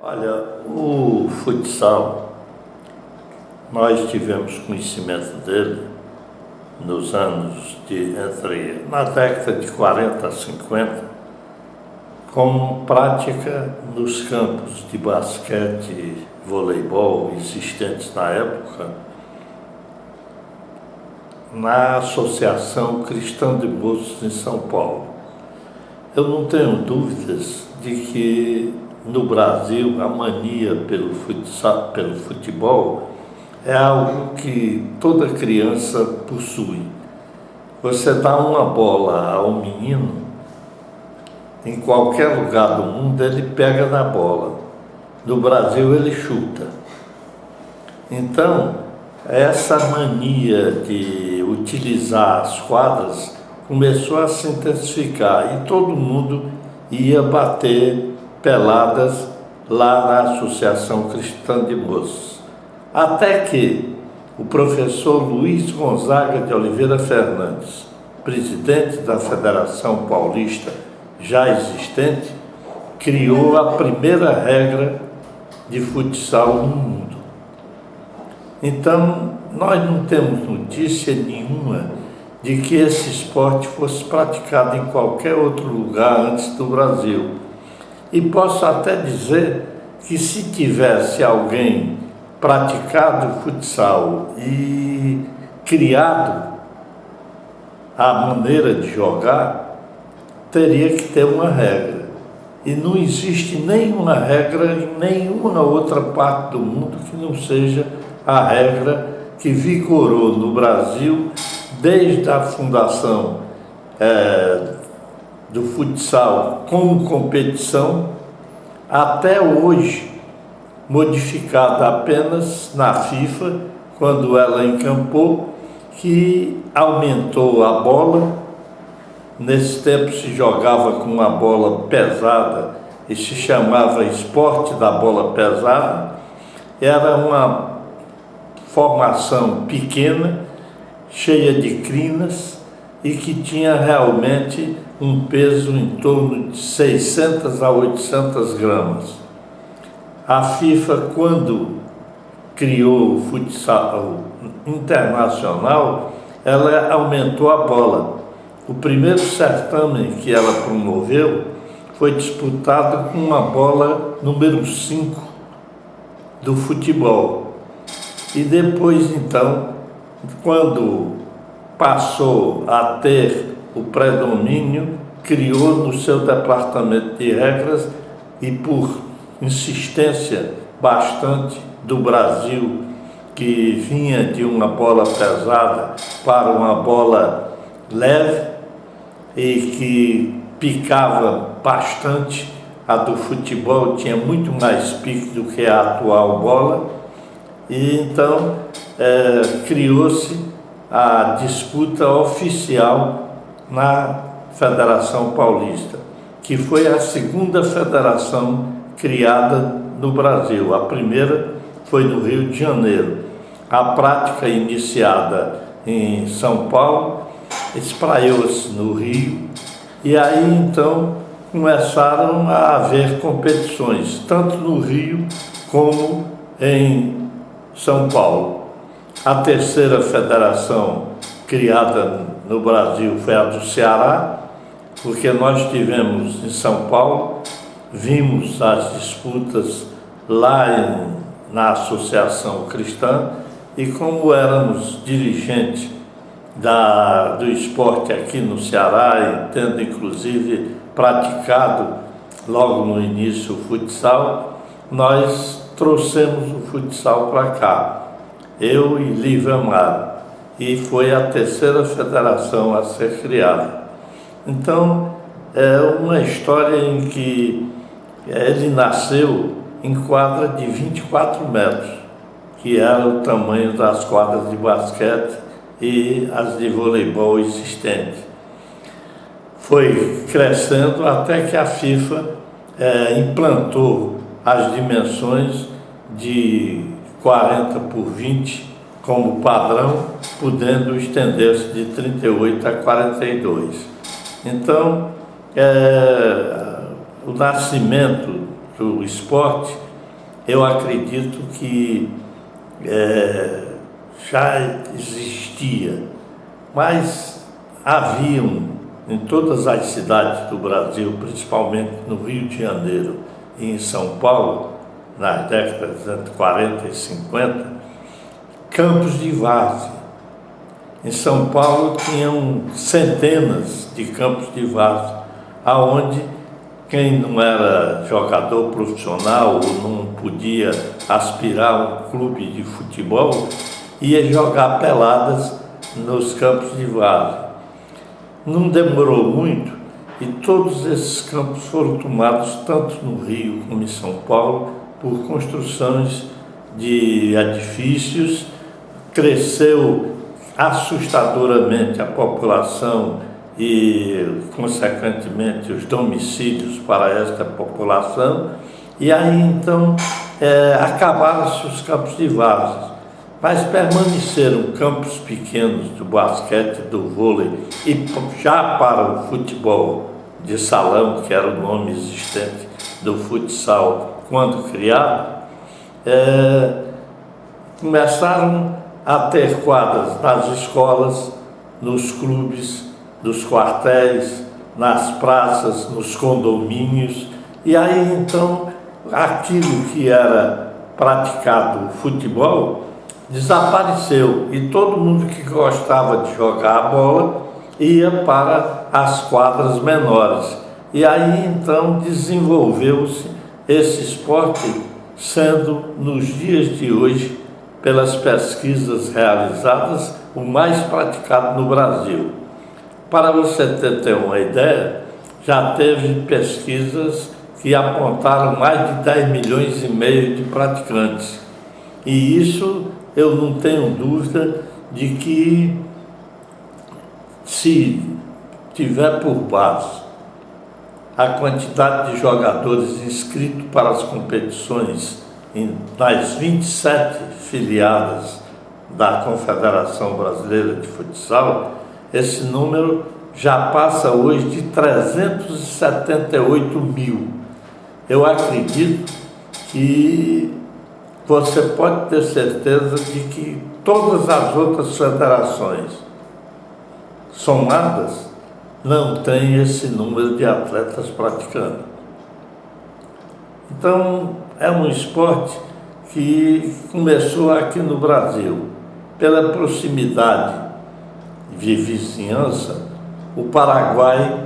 Olha, o futsal, nós tivemos conhecimento dele nos anos na década de 40 a 50, como prática nos campos de basquete e voleibol existentes na época, na Associação Cristã de Moços em São Paulo. Eu não tenho dúvidas de que no Brasil a mania pelo futebol é algo que toda criança possui. Você dá uma bola ao menino, em qualquer lugar do mundo ele pega na bola. No Brasil ele chuta. Então, essa mania de utilizar as quadras começou a se intensificar e todo mundo ia bater peladas lá na Associação Cristã de Moços. Até que o professor Luiz Gonzaga de Oliveira Fernandes, presidente da Federação Paulista já existente, criou a primeira regra de futsal no mundo. Então, nós não temos notícia nenhuma de que esse esporte fosse praticado em qualquer outro lugar antes do Brasil. E posso até dizer que se tivesse alguém praticado futsal e criado a maneira de jogar, teria que ter uma regra. E não existe nenhuma regra em nenhuma outra parte do mundo que não seja a regra que vigorou no Brasil desde a fundação do futsal como competição até hoje, modificada apenas na FIFA, quando ela encampou, que aumentou a bola. Nesse tempo se jogava com uma bola pesada e se chamava esporte da bola pesada. Era uma formação pequena, cheia de crinas e que tinha realmente um peso em torno de 600 a 800 gramas. A FIFA, quando criou o futsal internacional, ela aumentou a bola. O primeiro certame que ela promoveu foi disputado com uma bola número 5 do futebol. E depois, então, quando passou a ter o predomínio, criou no seu departamento de regras e por insistência bastante do Brasil, que vinha de uma bola pesada para uma bola leve e que picava bastante. A do futebol tinha muito mais pique do que a atual bola, e então criou-se a disputa oficial na Federação Paulista, que foi a segunda federação criada no Brasil. A primeira foi no Rio de Janeiro. A prática iniciada em São Paulo espraiou-se no Rio, e aí então começaram a haver competições, tanto no Rio como em São Paulo. A terceira federação criada no Brasil foi a do Ceará, porque nós tivemos em São Paulo, vimos as disputas lá na Associação Cristã, e como éramos dirigentes do esporte aqui no Ceará, e tendo inclusive praticado logo no início o futsal, nós trouxemos o futsal para cá, eu e Lívio Amaro, e foi a terceira federação a ser criada. Então, é uma história em que ele nasceu em quadra de 24 metros, que era o tamanho das quadras de basquete e as de voleibol existentes. Foi crescendo até que a FIFA implantou as dimensões de 40 por 20 como padrão, podendo estender-se de 38 a 42. Então, o nascimento do esporte eu acredito que já existia, mas haviam em todas as cidades do Brasil, principalmente no Rio de Janeiro e em São Paulo, nas décadas entre 40 e 50, campos de várzea. Em São Paulo tinham centenas de campos de várzea, aonde quem não era jogador profissional ou não podia aspirar a um clube de futebol ia jogar peladas nos campos de várzea. Não demorou muito e todos esses campos foram tomados, tanto no Rio como em São Paulo, por construções de edifícios. Cresceu assustadoramente a população e, consequentemente, os domicílios para esta população. E aí, então, acabaram-se os campos de várzea. Mas permaneceram campos pequenos do basquete, do vôlei e já para o futebol de salão, que era o nome existente do futsal quando criado, começaram a ter quadras nas escolas, nos clubes, nos quartéis, nas praças, nos condomínios. E aí então aquilo que era praticado, o futebol, desapareceu e todo mundo que gostava de jogar a bola ia para as quadras menores. E aí então desenvolveu-se esse esporte, sendo nos dias de hoje, pelas pesquisas realizadas, o mais praticado no Brasil. Para você ter uma ideia, já teve pesquisas que apontaram mais de 10 milhões e meio de praticantes. E isso eu não tenho dúvida de que, se tiver por base a quantidade de jogadores inscritos para as competições nas 27 filiadas da Confederação Brasileira de Futsal, esse número já passa hoje de 378 mil. Eu acredito que você pode ter certeza de que todas as outras federações somadas não têm esse número de atletas praticando. Então, é um esporte que começou aqui no Brasil. Pela proximidade de vizinhança, o Paraguai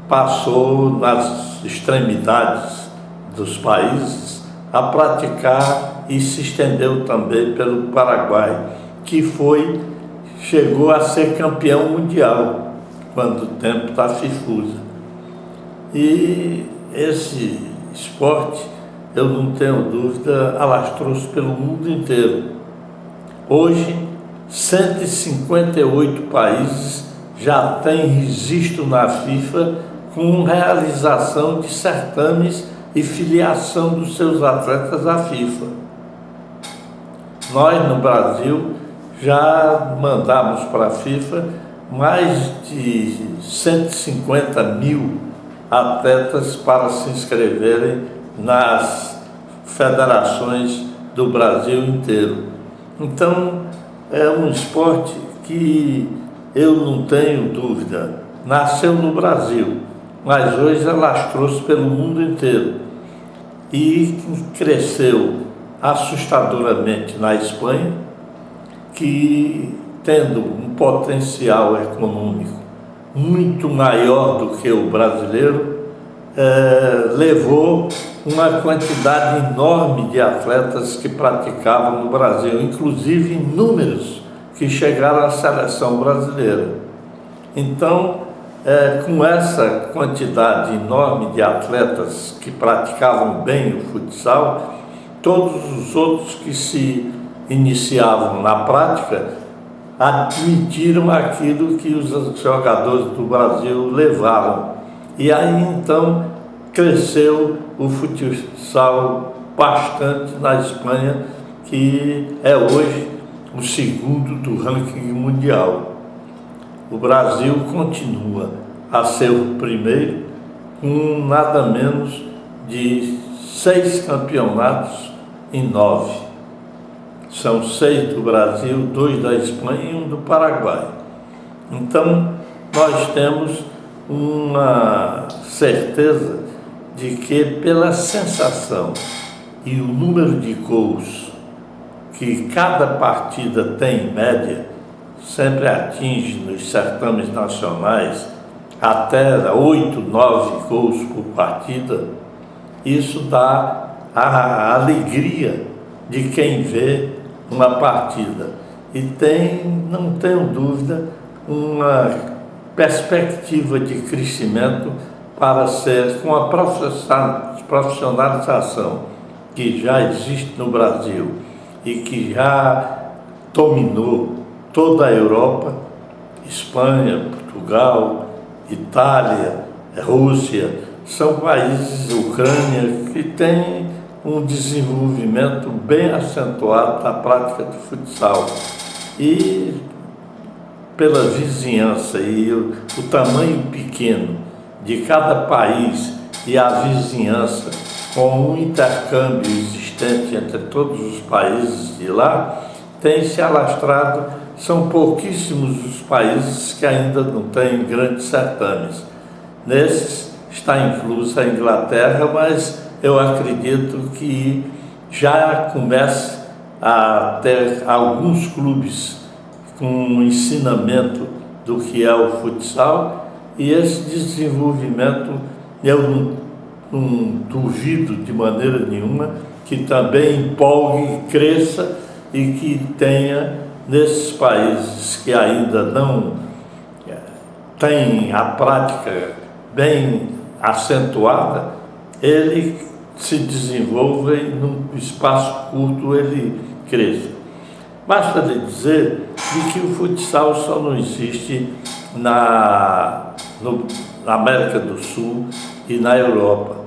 passou nas extremidades dos países a praticar e se estendeu também pelo Paraguai, que chegou a ser campeão mundial quando o tempo da FIFUSA. E esse esporte, eu não tenho dúvida, alastrou-se pelo mundo inteiro. Hoje, 158 países já têm registro na FIFA com realização de certames e filiação dos seus atletas à FIFA. Nós, no Brasil, já mandamos para a FIFA mais de 150 mil atletas para se inscreverem nas federações do Brasil inteiro. Então, é um esporte que eu não tenho dúvida, nasceu no Brasil, mas hoje alastrou-se pelo mundo inteiro e cresceu assustadoramente na Espanha, que, tendo um potencial econômico muito maior do que o brasileiro, levou uma quantidade enorme de atletas que praticavam no Brasil, inclusive inúmeros que chegaram à seleção brasileira. Então, com essa quantidade enorme de atletas que praticavam bem o futsal, todos os outros que se iniciavam na prática admitiram aquilo que os jogadores do Brasil levaram. E aí então cresceu o futsal bastante na Espanha, que é hoje o segundo do ranking mundial. O Brasil continua a ser o primeiro, com nada menos de 6 campeonatos em 9. São 6 do Brasil, 2 da Espanha e 1 do Paraguai. Então, nós temos uma certeza de que, pela sensação e o número de gols que cada partida tem em média, sempre atinge nos certames nacionais até 8, 9 gols por partida. Isso dá a alegria de quem vê uma partida e não tenho dúvida, uma perspectiva de crescimento para ser, com a profissionalização que já existe no Brasil e que já dominou toda a Europa, Espanha, Portugal, Itália, Rússia, são países, Ucrânia, que têm um desenvolvimento bem acentuado na prática do futsal. E pela vizinhança e o tamanho pequeno de cada país e a vizinhança com um intercâmbio existente entre todos os países de lá, tem se alastrado. São pouquíssimos os países que ainda não têm grandes certames. Nesses está inclusa a Inglaterra, mas eu acredito que já começa a ter alguns clubes com um ensinamento do que é o futsal, e esse desenvolvimento eu não duvido de maneira nenhuma que também empolgue e cresça e que tenha nesses países que ainda não têm a prática bem acentuada, ele se desenvolva e num espaço curto ele cresça. Basta lhe dizer de que o futsal só não existe na América do Sul e na Europa.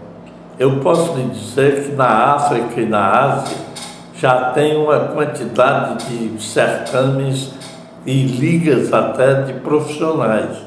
Eu posso lhe dizer que na África e na Ásia já tem uma quantidade de certames e ligas até de profissionais.